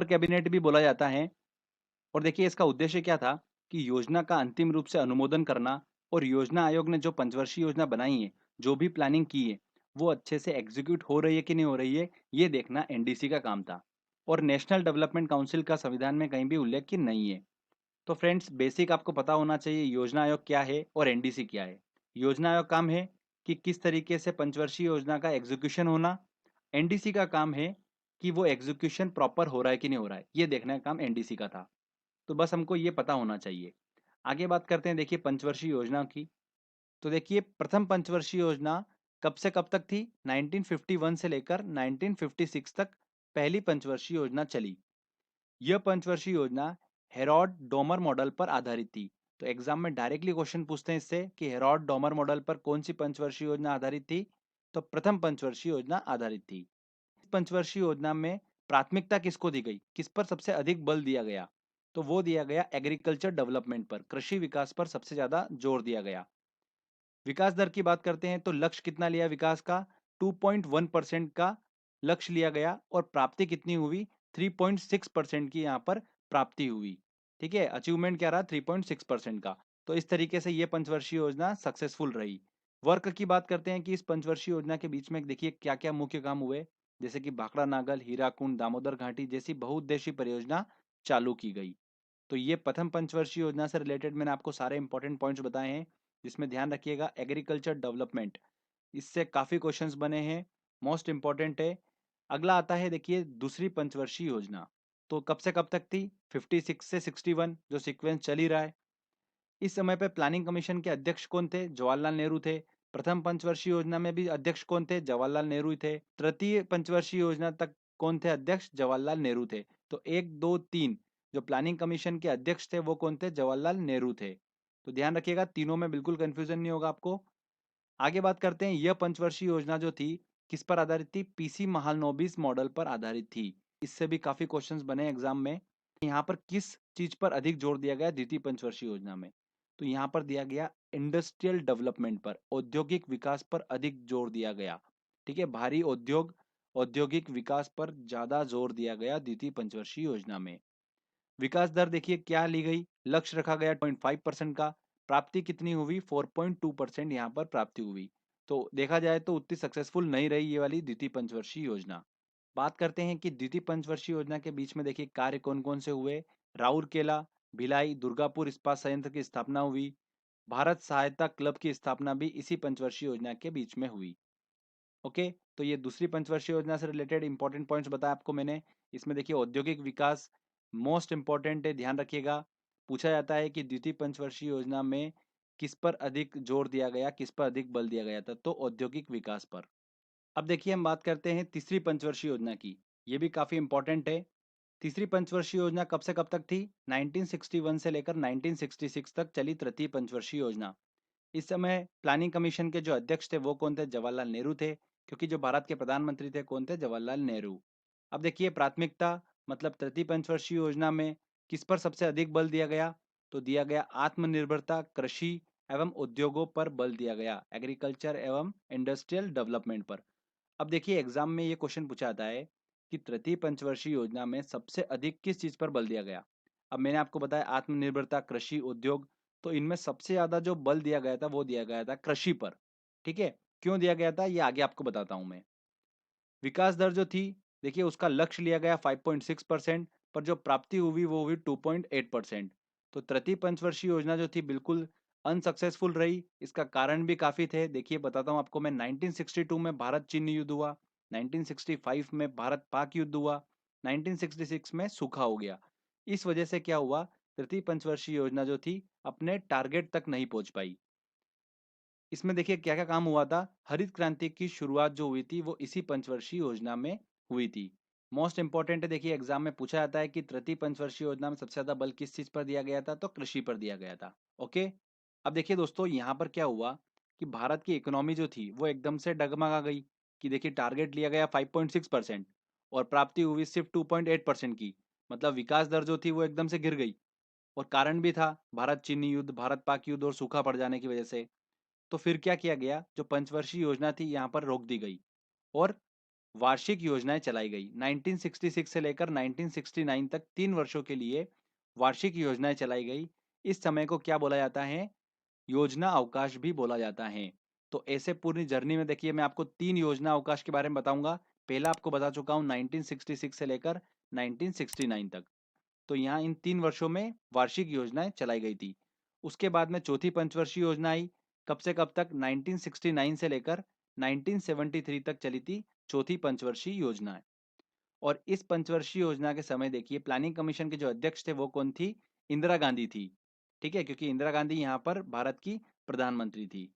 Cabinet भी बोला जाता है। और देखिए इसका उद्देश्य क्या था कि योजना का अंतिम रूप से अनुमोदन करना और योजना आयोग ने जो पंचवर्षीय योजना बनाई है, जो भी प्लानिंग की है, वो अच्छे से एग्जीक्यूट हो रही है कि नहीं हो रही है, ये देखना एनडीसी का काम था। और नेशनल डेवलपमेंट काउंसिल का संविधान में कहीं भी उल्लेख नहीं है। तो फ्रेंड्स, बेसिक आपको पता होना चाहिए योजना आयोग क्या है और एनडीसी क्या है। योजना आयोग काम है कि किस तरीके से पंचवर्षीय योजना का एग्जीक्यूशन होना। एनडीसी का काम है कि वो एग्जीक्यूशन प्रॉपर हो रहा है कि नहीं हो रहा है, ये देखने का काम एनडीसी का था। तो बस हमको ये पता होना चाहिए। आगे बात करते हैं देखिए पंचवर्षीय योजना की। तो देखिए प्रथम पंचवर्षीय योजना कब से कब तक थी? 1951 से लेकर 1956 तक पहली पंचवर्षीय योजना चली। यह पंचवर्षीय योजना हेरॉड डोमर मॉडल पर आधारित थी। तो एग्जाम में डायरेक्टली क्वेश्चन पूछते हैं इससे कि हेरॉड डोमर मॉडल पर कौन सी पंचवर्षीय योजना आधारित थी? तो प्रथम पंचवर्षीय योजना आधारित थी। पंचवर्षीय योजना में प्राथमिकता किसको दी गई, किस पर सबसे अधिक बल दिया गया? तो वो दिया गया एग्रीकल्चर डेवलपमेंट पर, कृषि विकास पर सबसे ज्यादा जोर दिया गया। विकास दर की बात करते हैं तो लक्ष्य कितना लिया विकास का? 2.1% का लक्ष्य लिया गया और प्राप्ति कितनी हुई? 3.6% की यहाँ पर प्राप्ति हुई। ठीक है, अचीवमेंट क्या रहा? 3.6% का। तो इस तरीके से ये पंचवर्षीय योजना सक्सेसफुल रही। वर्क की बात करते हैं कि इस पंचवर्षीय योजना के बीच में देखिए क्या क्या मुख्य काम हुए, जैसे कि भाखड़ा नागल, हीराकुंड, दामोदर घाटी जैसी बहुउद्देशीय परियोजना चालू की गई। तो ये प्रथम पंचवर्षीय योजना से रिलेटेड मैंने आपको सारे इंपॉर्टेंट पॉइंट्स बताए हैं, जिसमें ध्यान रखिएगा एग्रीकल्चर डेवलपमेंट, इससे काफी क्वेश्चंस बने हैं, मोस्ट इंपॉर्टेंट है। अगला आता है देखिए दूसरी पंचवर्षीय योजना। तो कब से कब तक थी? 56 से 61, जो सीक्वेंस चल ही रहा है। इस समय पे प्लानिंग कमीशन के अध्यक्ष कौन थे? जवाहरलाल नेहरू थे। प्रथम पंचवर्षीय योजना में भी अध्यक्ष कौन थे? जवाहरलाल नेहरू ही थे। तृतीय पंचवर्षीय योजना तक कौन थे अध्यक्ष? जवाहरलाल नेहरू थे। तो एक दो तीन जो प्लानिंग कमीशन के अध्यक्ष थे वो कौन थे? जवाहरलाल नेहरू थे। तो ध्यान रखिएगा, तीनों में बिल्कुल कंफ्यूजन नहीं होगा आपको। आगे बात करते हैं, यह पंचवर्षीय योजना जो थी किस पर आधारित थी? पीसी महालनोबिस मॉडल पर आधारित थी। इससे भी काफी क्वेश्चंस बने एग्जाम में। यहाँ पर किस चीज पर अधिक जोर दिया गया द्वितीय पंचवर्षीय योजना में? तो यहाँ पर दिया गया इंडस्ट्रियल डेवलपमेंट पर, औद्योगिक विकास पर अधिक जोर दिया गया। ठीक है, भारी उद्योग, औद्योगिक विकास पर ज्यादा जोर दिया गया द्वितीय पंचवर्षीय योजना में। विकास दर देखिए क्या ली गई, लक्ष्य रखा गया 0.5% का। प्राप्ति कितनी हुई? 4.2% यहाँ पर प्राप्ति हुई। तो देखा जाए तो उतनी सक्सेसफुल नहीं रही ये वाली द्वितीय पंचवर्षीय योजना। बात करते हैं कि द्वितीय पंचवर्षीय योजना के बीच में देखिए कार्य कौन कौन से हुए। राउरकेला, भिलाई, दुर्गापुर इस्पात संयंत्र की स्थापना हुई। भारत सहायता क्लब की स्थापना भी इसी पंचवर्षीय योजना के बीच में हुई। ओके, तो ये दूसरी पंचवर्षीय योजना से रिलेटेड इंपॉर्टेंट पॉइंट्स बताया आपको मैंने। इसमें देखिए औद्योगिक विकास मोस्ट इंपॉर्टेंट है, ध्यान रखिएगा। पूछा जाता है कि द्वितीय पंचवर्षीय योजना में किस पर अधिक जोर दिया गया, किस पर अधिक बल दिया गया था? तो औद्योगिक विकास पर। अब देखिए हम बात करते हैं तीसरी पंचवर्षीय योजना की। ये भी काफी इंपॉर्टेंट है। तीसरी पंचवर्षीय योजना कब से कब तक थी? 1961 से लेकर 1966 तक चली तृतीय पंचवर्षीय योजना। इस समय प्लानिंग कमीशन के जो अध्यक्ष थे वो कौन थे? जवाहरलाल नेहरू थे, क्योंकि जो भारत के प्रधानमंत्री थे कौन थे? जवाहरलाल नेहरू। अब देखिए प्राथमिकता, मतलब तृतीय पंचवर्षीय योजना में किस पर सबसे अधिक बल दिया गया? तो दिया गया आत्मनिर्भरता, कृषि एवं उद्योगों पर बल दिया गया, एग्रीकल्चर एवं इंडस्ट्रियल डेवलपमेंट पर। अब देखिए एग्जाम में ये क्वेश्चन पूछा जाता है कि तृतीय पंचवर्षीय योजना में सबसे अधिक किस चीज पर बल दिया गया? अब मैंने आपको बताया आत्मनिर्भरता, कृषि, उद्योग। तो इनमें सबसे ज्यादा जो बल दिया गया था वो दिया गया था कृषि पर। ठीक है, क्यों दिया गया था ये आगे आपको बताता हूं मैं। विकास दर जो थी, देखिए उसका लक्ष्य लिया गया 5.6%, पर जो प्राप्ति हुई वो हुई 2.8%। तो तृतीय पंचवर्षीय योजना जो थी बिल्कुल अनसक्सेसफुल रही। इसका कारण भी काफी थे, देखिए बताता हूं आपको मैं। 1962 में भारत चीन युद्ध हुआ, 1965 में भारत पाक युद्ध हुआ, 1966 में सूखा हो गया। इस वजह से क्या हुआ, तृतीय पंचवर्षीय योजना जो थी अपने टारगेट तक नहीं पहुंच पाई। इसमें देखिए क्या क्या काम हुआ था। हरित क्रांति की शुरुआत जो हुई थी वो इसी पंचवर्षीय योजना में हुई थी। मोस्ट इंपॉर्टेंट है, देखिए एग्जाम में पूछा जाता है कि तृतीय पंचवर्षीय योजना में सबसे ज्यादा बल किस चीज पर दिया गया था? तो कृषि पर दिया गया था। ओके, अब देखिए दोस्तों यहाँ पर क्या हुआ कि भारत की इकोनॉमी जो थी वो एकदम से डगमगा गई। कि देखिए टारगेट लिया गया 5.6% और प्राप्ति हुई सिर्फ 2.8% की। मतलब विकास दर जो थी वो एकदम से गिर गई। और कारण भी था भारत चीनी युद्ध, भारत पाक युद्ध और सूखा पड़ जाने की वजह से। तो फिर क्या किया गया, जो पंचवर्षीय योजना थी यहाँ पर रोक दी गई और वार्षिक योजनाएं चलाई गई। 1966 से लेकर 1969 तक 3 वर्षों के लिए वार्षिक योजनाएं चलाई गई। इस समय को क्या बोला जाता है? योजना अवकाश भी बोला जाता है। तो ऐसे पूरी जर्नी में देखिए मैं आपको 3 योजना अवकाश के बारे में बताऊंगा। पहला आपको बता चुका हूँ 1966 से लेकर 1969 तक। तो यहाँ इन 3 वर्षों में वार्षिक योजनाएं चलाई गई थी। उसके बाद में चौथी पंचवर्षीय योजना आई। कब से कब तक? 1969 से लेकर 1973 तक चली थी चौथी पंचवर्षीय योजना। और इस पंचवर्षीय योजना के समय देखिए प्लानिंग कमीशन के जो अध्यक्ष थे वो कौन थी? इंदिरा गांधी थी। ठीक है, क्योंकि इंदिरा गांधी यहाँ पर भारत की प्रधानमंत्री थी।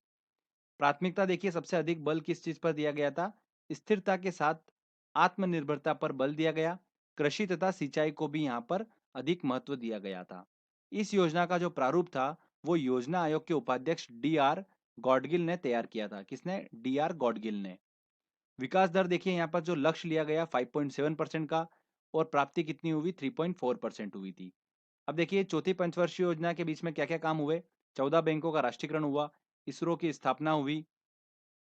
प्राथमिकता देखिए सबसे अधिक बल किस चीज पर दिया गया था? स्थिरता के साथ आत्मनिर्भरता पर बल दिया गया। कृषि तथा सिंचाई को भी यहाँ पर अधिक महत्व दिया गया था। इस योजना का जो प्रारूप था वो योजना आयोग के उपाध्यक्ष डी आर गॉडगिल ने तैयार किया था। किसने? डी आर गॉडगिल ने। विकास दर देखिए यहाँ पर जो लक्ष्य लिया गया 5.7% का, और प्राप्ति कितनी हुई? 3.4% हुई थी। अब देखिए चौथी पंचवर्षीय योजना के बीच में क्या क्या काम हुए? 14 बैंकों का राष्ट्रीयकरण हुआ, इसरो की स्थापना हुई।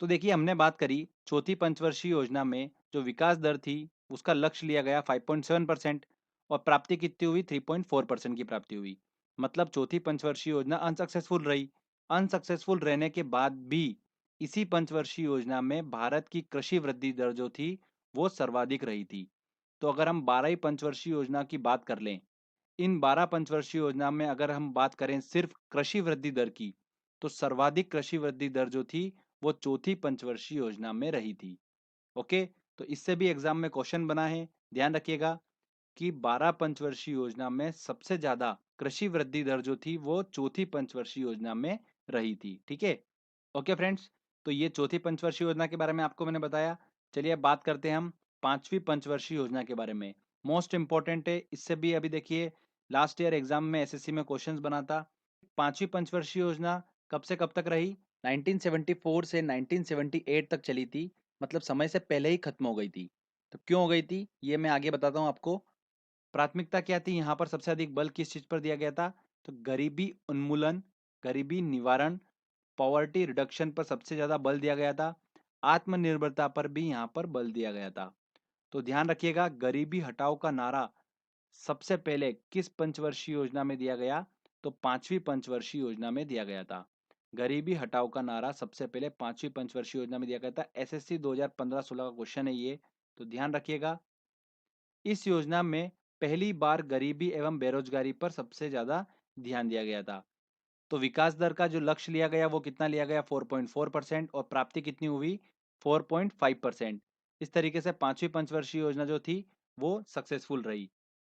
तो देखिए हमने बात करी चौथी पंचवर्षीय योजना में जो विकास दर थी उसका लक्ष्य लिया गया 5.7%, और प्राप्ति कितनी हुई? 3.4% की प्राप्ति हुई। मतलब चौथी पंचवर्षीय योजना अनसक्सेसफुल रही। अनसक्सेसफुल रहने के बाद भी इसी पंचवर्षीय योजना में भारत की कृषि वृद्धि दर जो थी वो सर्वाधिक रही थी। तो अगर हम 12 पंचवर्षीय योजना की बात कर लें, इन 12 पंचवर्षीय योजना में अगर हम बात करें सिर्फ कृषि वृद्धि दर की, तो सर्वाधिक कृषि वृद्धि दर जो थी वो चौथी पंचवर्षीय योजना में रही थी। ओके, तो इससे भी एग्जाम में क्वेश्चन बना है, ध्यान रखिएगा कि 12 पंचवर्षीय योजना में सबसे ज्यादा कृषि वृद्धि दर जो थी वो चौथी पंचवर्षीय योजना में रही थी। ठीक है, ओके फ्रेंड्स, तो ये चौथी पंचवर्षीय योजना के बारे में आपको मैंने बताया। चलिए अब बात करते हैं हम पांचवी पंचवर्षीय योजना के बारे में। मोस्ट इंपॉर्टेंट है, इससे भी अभी देखिए लास्ट ईयर एग्जाम में एसएससी में क्वेश्चंस बना था। पांचवी पंचवर्षीय योजना कब से कब तक रही? 1974 से 1978 तक चली थी। मतलब समय से पहले ही खत्म हो गई थी। तो क्यों हो गई थी ये मैं आगे बताता हूँ आपको। प्राथमिकता क्या थी? यहाँ पर सबसे अधिक बल किस चीज पर दिया गया था? तो गरीबी उन्मूलन, गरीबी निवारण, पॉवर्टी रिडक्शन पर सबसे ज्यादा बल दिया गया था। आत्मनिर्भरता पर भी यहाँ पर बल दिया गया था। तो ध्यान रखिएगा गरीबी हटाओ का नारा सबसे पहले किस पंचवर्षीय योजना में दिया गया? तो पांचवी पंचवर्षीय योजना में दिया गया था। गरीबी हटाओ का नारा सबसे पहले पांचवी पंचवर्षीय योजना में दिया गया था। एसएससी 2015-16 का क्वेश्चन है ये, तो ध्यान रखिएगा। इस योजना में पहली बार गरीबी एवं बेरोजगारी पर सबसे ज्यादा ध्यान दिया गया था। तो विकास दर का जो लक्ष्य लिया गया वो कितना लिया गया? 4.4%, और प्राप्ति कितनी हुई? 4.5%। इस तरीके से पांचवी पंचवर्षीय योजना जो थी वो सक्सेसफुल रही।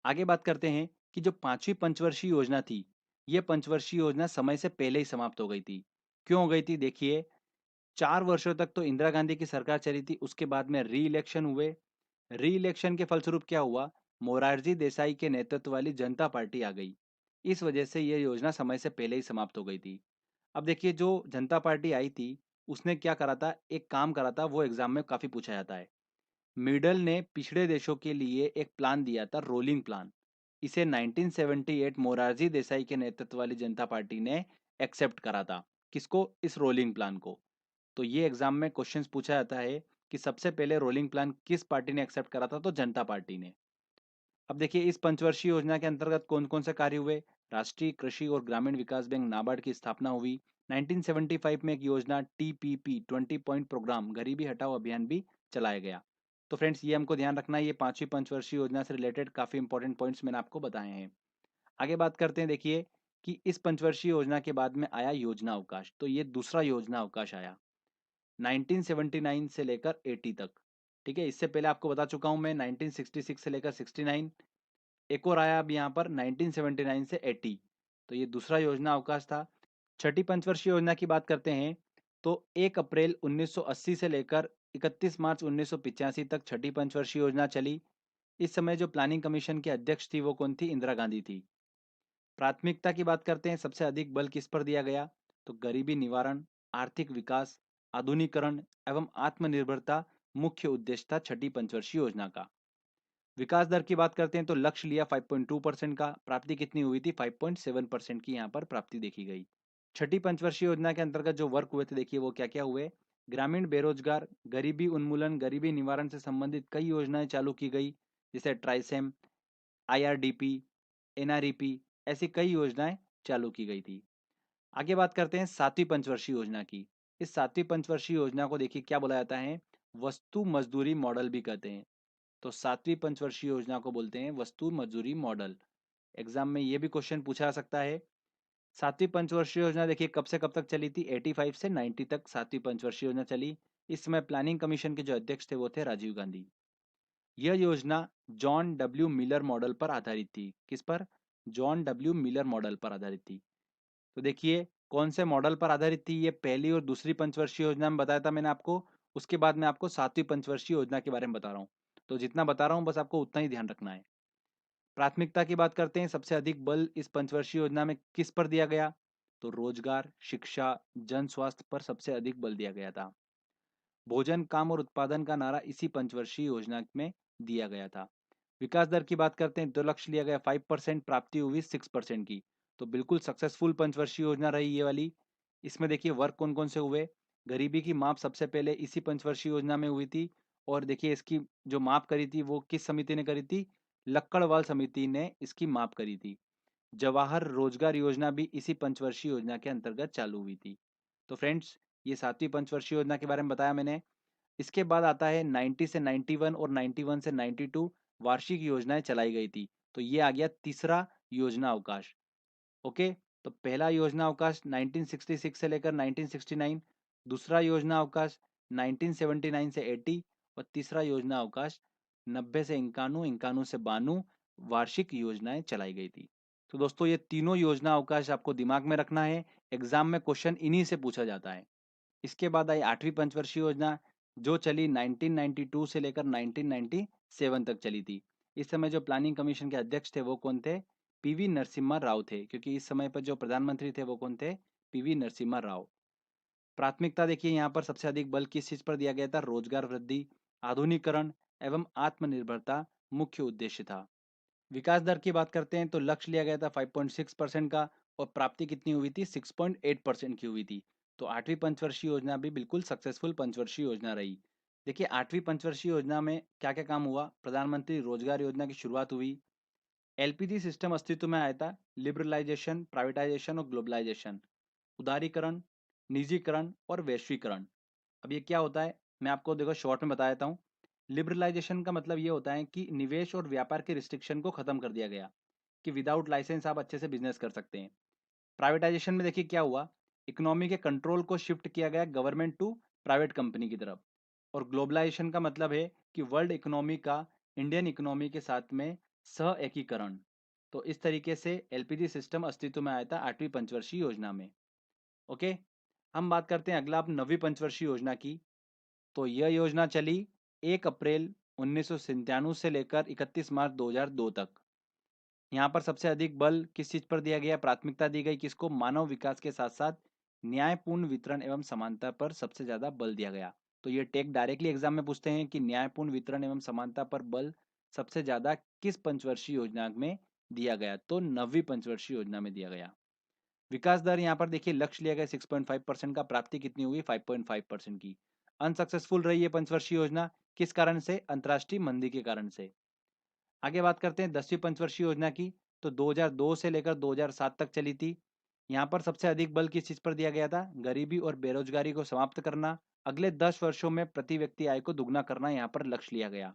आगे बात करते हैं कि जो पांचवी पंचवर्षीय योजना थी, ये पंचवर्षीय योजना समय से पहले ही समाप्त हो गई थी। क्यों हो गई थी? देखिए 4 वर्षों तक तो इंदिरा गांधी की सरकार चली थी, उसके बाद में री इलेक्शन हुए। री इलेक्शन के फलस्वरूप क्या हुआ? मोरारजी देसाई के नेतृत्व वाली जनता पार्टी आ गई। इस वजह से यह योजना समय से पहले ही समाप्त हो गई थी। अब देखिए जो जनता पार्टी आई थी उसने क्या करा था, एक काम करा था, वो एग्जाम में काफी पूछा जाता है। मिडल ने पिछड़े देशों के लिए एक प्लान दिया था, रोलिंग प्लान। इसे 1978 मोरारजी देसाई के नेतृत्व वाली जनता पार्टी ने एक्सेप्ट करा था। किसको? इस रोलिंग प्लान को। तो ये एग्जाम में क्वेश्चंस पूछा जाता है कि सबसे पहले रोलिंग प्लान किस पार्टी ने एक्सेप्ट करा था? तो जनता पार्टी ने। अब देखिए इस पंचवर्षीय योजना के अंतर्गत कौन कौन से कार्य हुए? राष्ट्रीय कृषि और ग्रामीण विकास बैंक नाबार्ड की स्थापना हुई। 1975 में एक योजना टीपीपी 20 पॉइंट प्रोग्राम गरीबी हटाओ अभियान भी चलाया गया। तो फ्रेंड्स ये हमको ध्यान रखना है, ये पांचवी पंचवर्षीय योजना से रिलेटेड काफी इंपॉर्टेंट पॉइंट्स मैंने आपको बताए हैं। आगे बात करते हैं देखिए कि इस पंचवर्षीय योजना के बाद में आया योजना अवकाश। तो ये दूसरा योजना अवकाश आया 1979 से लेकर 80 तक। ठीक है, इससे पहले आपको बता चुका हूं मैं 1966 से लेकर 69। एक और आया अब यहाँ पर 1979 से 80। तो ये दूसरा योजना अवकाश था। छठी पंचवर्षीय योजना की बात करते हैं तो 1 अप्रैल 1980 से लेकर 31 मार्च 1985 तक छठी पंचवर्षीय योजना चली। इस समय जो प्लानिंग कमीशन की अध्यक्ष थी वो कौन थी? इंदिरा गांधी थी। प्राथमिकता की बात करते हैं, सबसे अधिक बल किस पर दिया गया? तो गरीबी निवारण, आर्थिक विकास, आधुनिकरण एवं आत्मनिर्भरता मुख्य उद्देश्य था छठी पंचवर्षीय योजना का। विकास दर की बात करते हैं तो लक्ष्य लिया 5.2% का, प्राप्ति कितनी हुई थी? 5.7% की यहाँ पर प्राप्ति देखी गई। छठी पंचवर्षीय योजना के अंतर्गत जो वर्क हुए थे देखिए वो क्या क्या हुए? ग्रामीण बेरोजगार, गरीबी उन्मूलन, गरीबी निवारण से संबंधित कई योजनाएं चालू की गई, जैसे ट्राइसेम, आईआरडीपी, एनआरईपी, ऐसी कई योजनाएं चालू की गई थी। आगे बात करते हैं सातवीं पंचवर्षीय योजना की। इस सातवीं पंचवर्षीय योजना को देखिए क्या बोला जाता है, वस्तु मजदूरी मॉडल भी कहते हैं। तो सातवीं पंचवर्षीय योजना को बोलते हैं वस्तु मजदूरी मॉडल। एग्जाम में ये भी क्वेश्चन पूछा जा सकता है। सातवीं पंचवर्षीय योजना देखिए कब से कब तक चली थी, 85 से 90 तक सातवीं पंचवर्षीय योजना चली। इस समय प्लानिंग कमीशन के जो अध्यक्ष थे वो थे राजीव गांधी। यह योजना जॉन डब्ल्यू मिलर मॉडल पर आधारित थी। किस पर? जॉन डब्ल्यू मिलर मॉडल पर आधारित थी। तो देखिए कौन से मॉडल पर आधारित थी, ये पहली और दूसरी पंचवर्षीय योजना में बताया था मैंने आपको। उसके बाद मैं आपको सातवीं पंचवर्षीय योजना के बारे में बता रहा हूँ। तो जितना बता रहा हूँ बस आपको उतना ही ध्यान रखना है। प्राथमिकता की बात करते हैं, सबसे अधिक बल इस पंचवर्षीय योजना में किस पर दिया गया? तो रोजगार, शिक्षा, जन स्वास्थ्य पर सबसे अधिक बल दिया गया था। भोजन, काम और उत्पादन का नारा इसी पंचवर्षीय योजना में दिया गया था। विकास दर की बात करते हैं तो लक्ष्य लिया गया 5%, प्राप्ति हुई 6% की। तो बिल्कुल सक्सेसफुल पंचवर्षीय योजना रही ये वाली। इसमें देखिए वर्क कौन कौन से हुए। गरीबी की माप सबसे पहले इसी पंचवर्षीय योजना में हुई थी। और देखिए इसकी जो माप करी थी वो किस समिति ने करी थी? लक्कड़वाल समिति ने इसकी माप करी थी। जवाहर रोजगार योजना भी इसी पंचवर्षीय योजना के अंतर्गत चालू हुई थी। तो फ्रेंड्स, ये सातवीं पंचवर्षीय योजना के बारे में बताया मैंने। इसके बाद आता है 90 से 91 और 91 से 92 वार्षिक योजनाएं चलाई गई थी। तो ये आ गया तीसरा योजना अवकाश। ओके। तो पहला योजना अवकाश 1966 से लेकर 1969, दूसरा योजना अवकाश 1979 से 80 और तीसरा योजना अवकाश 90 से 91, 91 से 92 वार्षिक योजनाएं चलाई गई थी। तो दोस्तों ये तीनों योजना अवकाश आपको दिमाग में रखना है, एग्जाम में क्वेश्चन इन्हीं से पूछा जाता है। इसके बाद आई आठवीं पंचवर्षीय योजना, जो चली 1992 से लेकर 1997 तक चली थी। इस समय जो प्लानिंग कमीशन के अध्यक्ष थे वो कौन थे? पीवी नरसिम्हा राव थे, क्योंकि इस समय पर जो प्रधानमंत्री थे वो कौन थे? पीवी नरसिम्हा राव। प्राथमिकता देखिए यहाँ पर सबसे अधिक बल किस चीज पर दिया गया था? रोजगार वृद्धि, आधुनिकरण एवं आत्मनिर्भरता मुख्य उद्देश्य था। विकास दर की बात करते हैं तो लक्ष्य लिया गया था 5.6% का और प्राप्ति कितनी हुई थी? 6.8% की हुई थी। तो आठवीं पंचवर्षीय योजना भी बिल्कुल सक्सेसफुल पंचवर्षीय योजना रही। देखिए आठवीं पंचवर्षीय योजना में क्या क्या काम हुआ? प्रधानमंत्री रोजगार योजना की शुरुआत हुई। एलपीजी सिस्टम अस्तित्व में आया था। लिबरलाइजेशन, प्राइवेटाइजेशन और ग्लोबलाइजेशन, उदारीकरण, निजीकरण और वैश्वीकरण। अब ये क्या होता है, मैं आपको देखो शॉर्ट में बता देता हूँ। लिबरलाइजेशन का मतलब ये होता है कि निवेश और व्यापार के रिस्ट्रिक्शन को खत्म कर दिया गया, कि विदाउट लाइसेंस आप अच्छे से बिजनेस कर सकते हैं। प्राइवेटाइजेशन में देखिए क्या हुआ, इकोनॉमी के कंट्रोल को शिफ्ट किया गया गवर्नमेंट टू प्राइवेट कंपनी की तरफ। और ग्लोबलाइजेशन का मतलब है कि वर्ल्ड इकोनॉमी का इंडियन इकोनॉमी के साथ में सह एकीकरण। तो इस तरीके से एलपीजी सिस्टम अस्तित्व में आया था आठवीं पंचवर्षीय योजना में। ओके। हम बात करते हैं अगला अब नवीं पंचवर्षीय योजना की। तो यह योजना चली 1 अप्रैल 1997 से लेकर 31 मार्च 2002 तक। यहाँ पर सबसे अधिक बल किस चीज पर दिया गया? प्राथमिकता दी गई किसको? मानव विकास के साथ साथ न्यायपूर्ण वितरण एवं समानता पर सबसे ज्यादा बल दिया गया। तो ये टेक डायरेक्टली एग्जाम में पूछते हैं कि न्यायपूर्ण वितरण एवं समानता पर बल सबसे ज्यादा किस पंचवर्षीय योजना में दिया गया? तो नवीं पंचवर्षीय योजना में दिया गया। विकास दर यहाँ पर देखिए लक्ष्य लिया गया 6.5% का, प्राप्ति कितनी हुई? 5.5% की। अनसक्सेसफुल रही है पंचवर्षीय योजना, किस कारण से? अंतर्राष्ट्रीय मंदी के कारण से। आगे बात करते हैं 10वीं पंचवर्षीय योजना की। तो 2002 से लेकर 2007 तक चली थी। यहाँ पर सबसे अधिक बल किस चीज पर दिया गया था? गरीबी और बेरोजगारी को समाप्त करना, अगले 10 वर्षों में प्रति व्यक्ति आय को दुगना करना यहाँ पर लक्ष्य लिया गया।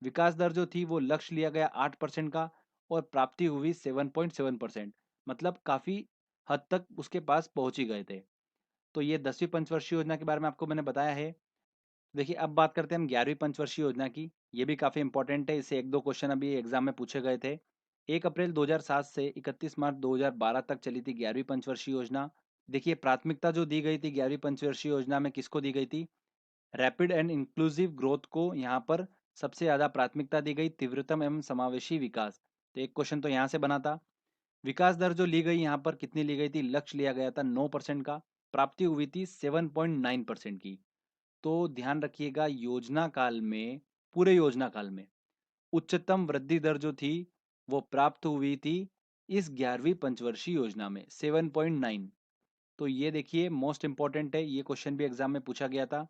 विकास दर जो थी वो लक्ष्य लिया गया 8% का और प्राप्ति हुई 7.7%। मतलब काफी हद तक उसके पास पहुंच ही गए थे। तो ये 10वीं पंचवर्षीय योजना के बारे में आपको मैंने बताया है। देखिए अब बात करते हैं हम 11वीं पंचवर्षीय योजना की। ये भी काफी इंपॉर्टेंट है, इससे एक दो क्वेश्चन अभी एग्जाम में पूछे गए थे। 1 अप्रैल 2007 से 31 मार्च 2012 तक चली थी 11वीं पंचवर्षीय योजना। देखिए प्राथमिकता जो दी गई थी 11वीं पंचवर्षीय योजना में किसको दी गई थी? रैपिड एंड इंक्लूसिव ग्रोथ को यहाँ पर सबसे ज्यादा प्राथमिकता दी गई, तीव्रतम एवं समावेशी विकास। तो एक क्वेश्चन तो यहाँ से बना था। विकास दर जो ली गई यहाँ पर कितनी ली गई थी? लक्ष्य लिया गया था 9% का, प्राप्ति हुई थी 7.9% की। तो ध्यान रखिएगा योजना काल में, पूरे योजना काल में उच्चतम वृद्धि दर जो थी वो प्राप्त हुई थी इस 11वीं पंचवर्षीय योजना में 7.9। तो ये देखिए मोस्ट इंपॉर्टेंट है, ये क्वेश्चन भी एग्जाम में पूछा गया था।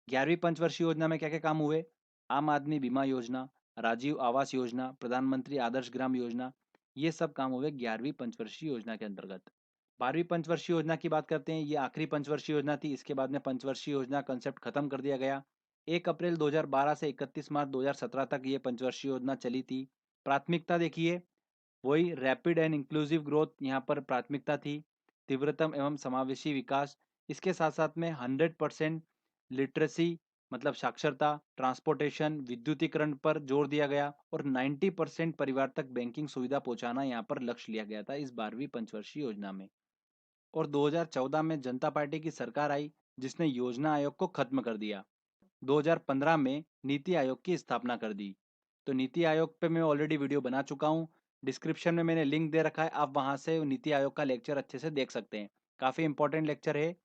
11वीं पंचवर्षीय योजना में क्या क्या काम हुए? आम आदमी बीमा योजना, राजीव आवास योजना, प्रधानमंत्री आदर्श ग्राम योजना, ये सब काम हुए 11वीं पंचवर्षीय योजना के अंतर्गत। 12वीं पंचवर्षीय योजना की बात करते हैं, ये आखिरी पंचवर्षीय योजना थी, इसके बाद में पंचवर्षीय योजना कंसेप्ट खत्म कर दिया गया। 1 अप्रैल 2012 से 31 मार्च 2017 तक ये पंचवर्षीय योजना चली थी। प्राथमिकता देखिए, वही रैपिड एंड इंक्लूसिव ग्रोथ यहाँ पर प्राथमिकता थी। तीव्रतम एवं समावेशी विकास, इसके साथ साथ में 100% लिटरेसी मतलब साक्षरता, ट्रांसपोर्टेशन, विद्युतीकरण पर जोर दिया गया और 90% परिवार तक बैंकिंग सुविधा पहुंचाना यहाँ पर लक्ष्य लिया गया था इस 12वीं पंचवर्षीय योजना में। और 2014 में जनता पार्टी की सरकार आई, जिसने योजना आयोग को खत्म कर दिया। 2015 में नीति आयोग की स्थापना कर दी। तो नीति आयोग पे मैं ऑलरेडी वीडियो बना चुका हूँ, डिस्क्रिप्शन में मैंने लिंक दे रखा है, आप वहां से नीति आयोग का लेक्चर अच्छे से देख सकते हैं। काफी इंपॉर्टेंट लेक्चर है।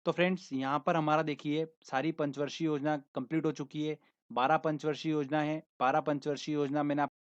तो फ्रेंड्स यहाँ पर हमारा देखिए सारी पंचवर्षीय योजना कंप्लीट हो चुकी है। 12 पंचवर्षीय योजना है। 12 पंचवर्षीय योजना मैंने